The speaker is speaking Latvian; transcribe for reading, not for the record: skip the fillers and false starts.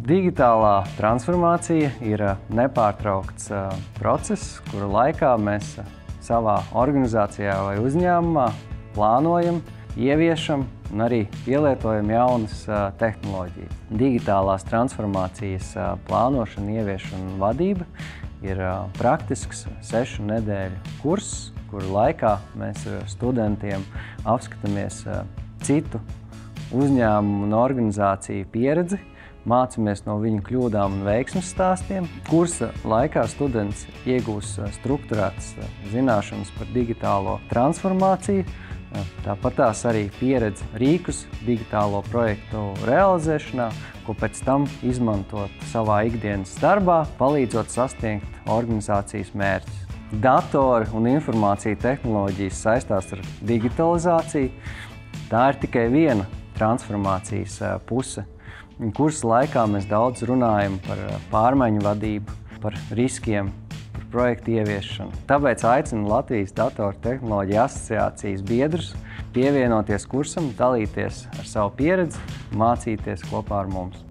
Digitālā transformācija ir nepārtraukts process, kura laikā mēs savā organizācijā vai uzņēmumā plānojam, ieviešam un arī pielietojam jaunas tehnoloģijas. Digitālās transformācijas plānošana, ieviešana un vadība ir praktisks 6 nedēļu kurss, kuru laikā mēs ar studentiem apskatāmies citu uzņēmumu un organizāciju pieredzi, mācāmies no viņu kļūdām un veiksmes stāstiem. Kursa laikā students iegūs strukturētas zināšanas par digitālo transformāciju, tāpat tās arī pieredzi rīkus digitālo projektu realizēšanā, ko pēc tam izmantot savā ikdienas darbā, palīdzot sasniegt organizācijas mērķus. Datori un informācija tehnoloģijas saistās ar digitalizāciju. Tā ir tikai viena transformācijas puse. Kursa laikā mēs daudz runājam par pārmaiņu vadību, par riskiem, par projektu ieviešanu. Tāpēc aicinu Latvijas Datoru tehnoloģiju asociācijas biedrus pievienoties kursam, dalīties ar savu pieredzi, mācīties kopā ar mums.